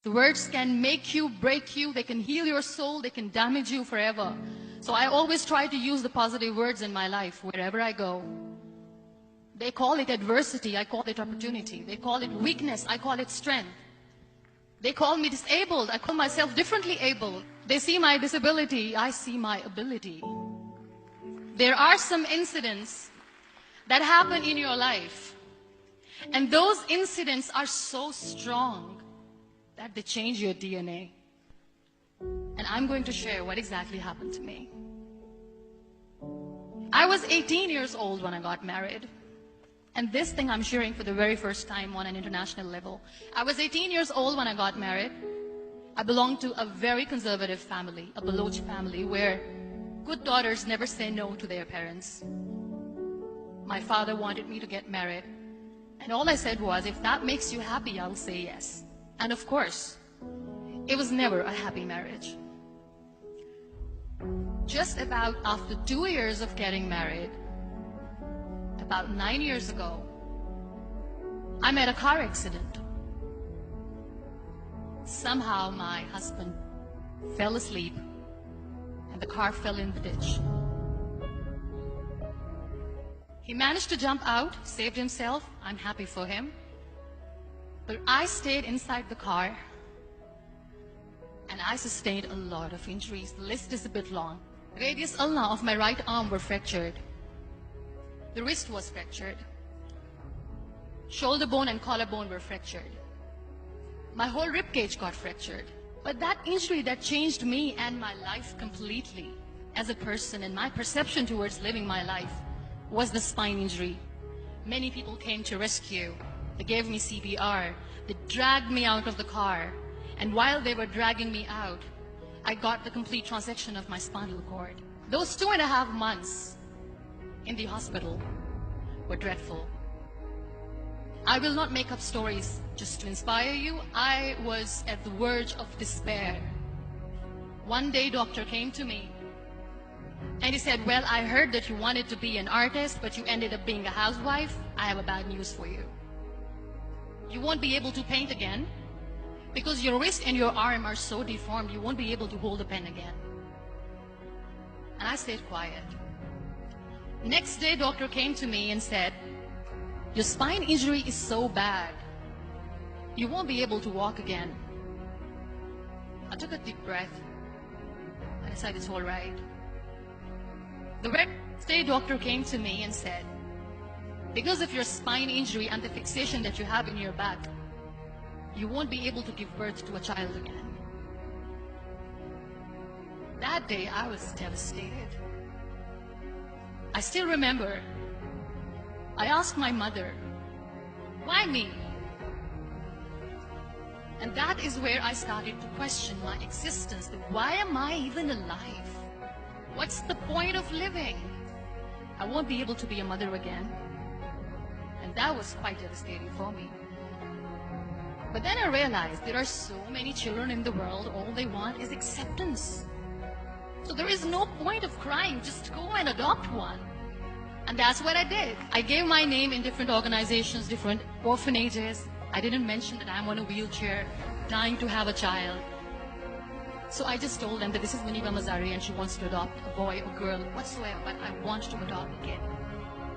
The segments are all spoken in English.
The words can make you, break you, they can heal your soul, they can damage you forever. So I always try to use the positive words in my life wherever I go. They call it adversity, I call it opportunity. They call it weakness, I call it strength. They call me disabled, I call myself differently abled. They see my disability, I see my ability. There are some incidents that happen in your life, and those incidents are so strong that they change your DNA. And I'm going to share what exactly happened to me. I was 18 years old when I got married. And this thing I'm sharing for the very first time on an international level. I was 18 years old when I got married. I belonged to a very conservative family, a Baloch family, where good daughters never say no to their parents. My father wanted me to get married. And all I said was, if that makes you happy, I'll say yes. And of course, it was never a happy marriage. Just about after 2 years of getting married, about 9 years ago, I met a car accident. Somehow my husband fell asleep and the car fell in the ditch. He managed to jump out, saved himself. I'm happy for him. But I stayed inside the car and I sustained a lot of injuries. The list is a bit long. Radius ulna of my right arm were fractured. The wrist was fractured. Shoulder bone and collarbone were fractured. My whole rib cage got fractured. But that injury that changed me and my life completely as a person and my perception towards living my life was the spine injury. Many people came to rescue. They gave me CPR. They dragged me out of the car. And while they were dragging me out, I got the complete transection of my spinal cord. Those 2.5 months in the hospital were dreadful. I will not make up stories just to inspire you. I was at the verge of despair. One day, doctor came to me and he said, well, I heard that you wanted to be an artist, but you ended up being a housewife. I have a bad news for you. You won't be able to paint again because your wrist and your arm are so deformed, you won't be able to hold a pen again. And I stayed quiet. Next day, doctor came to me and said, your spine injury is so bad, you won't be able to walk again. I took a deep breath and I said, it's all right. The next day, doctor came to me and said, because of your spine injury and the fixation that you have in your back, you won't be able to give birth to a child again. That day, I was devastated. I still remember, I asked my mother, why me? And that is where I started to question my existence. Why am I even alive? What's the point of living? I won't be able to be a mother again. And that was quite devastating for me. But then I realized there are so many children in the world, all they want is acceptance. So there is no point of crying, just go and adopt one. And that's what I did. I gave my name in different organizations, different orphanages. I didn't mention that I'm on a wheelchair, dying to have a child. So I just told them that this is Muniba Mazari and she wants to adopt a boy or girl, whatsoever, but I want to adopt a kid.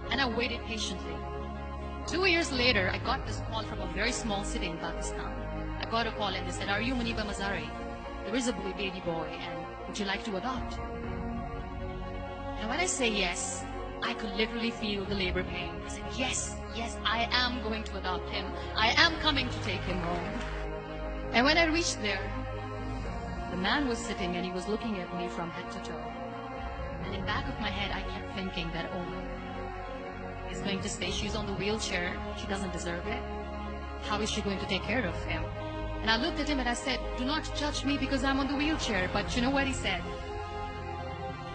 And I waited patiently. 2 years later, I got this call from a very small city in Pakistan. I got a call and they said, are you Muniba Mazari? There is a baby boy and would you like to adopt? And when I say yes, I could literally feel the labor pain. I said, yes, yes, I am going to adopt him. I am coming to take him home. And when I reached there, the man was sitting and he was looking at me from head to toe. And in the back of my head, I kept thinking that, oh, he's going to say she's on the wheelchair. She doesn't deserve it. How is she going to take care of him? And I looked at him and I said, do not judge me because I'm on the wheelchair. But you know what he said?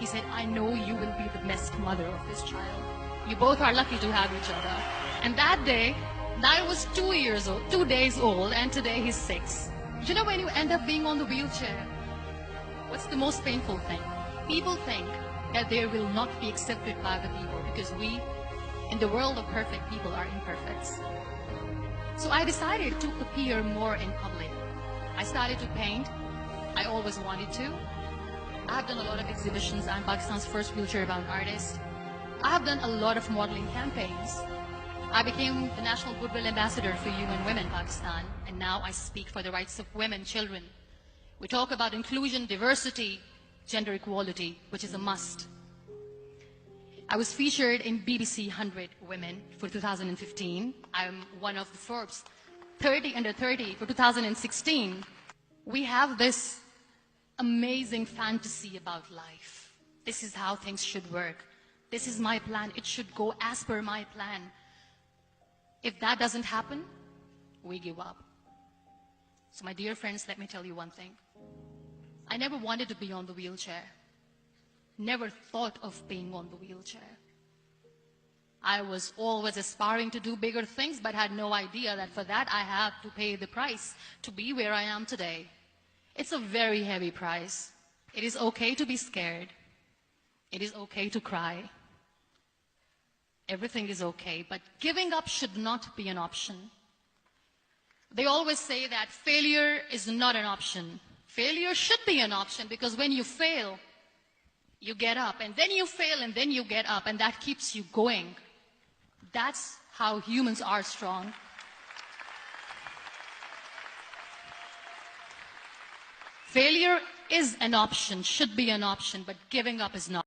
He said, I know you will be the best mother of this child. You both are lucky to have each other. And that day, I was 2 years old, 2 days old, and today he's 6. You know when you end up being on the wheelchair, what's the most painful thing? People think that they will not be accepted by the people because we, in the world of perfect people, are imperfects. So I decided to appear more in public. I started to paint, I always wanted to. I have done a lot of exhibitions. I'm Pakistan's first wheelchair-bound artist. I have done a lot of modeling campaigns. I became the National Goodwill Ambassador for UN Women Pakistan, and now I speak for the rights of women, children. We talk about inclusion, diversity, gender equality, which is a must. I was featured in BBC 100 Women for 2015. I'm one of the Forbes 30 under 30 for 2016. We have this amazing fantasy about life. This is how things should work. This is my plan. It should go as per my plan. If that doesn't happen, we give up. So my dear friends, let me tell you one thing. I never wanted to be on the wheelchair. Never thought of being on the wheelchair. I was always aspiring to do bigger things, but had no idea that for that I have to pay the price to be where I am today. It's a very heavy price. It is okay to be scared. It is okay to cry. Everything is okay, but giving up should not be an option. They always say that failure is not an option. Failure should be an option, because when you fail, you get up, and then you fail, and then you get up, and that keeps you going. That's how humans are strong. Failure is an option, should be an option, but giving up is not.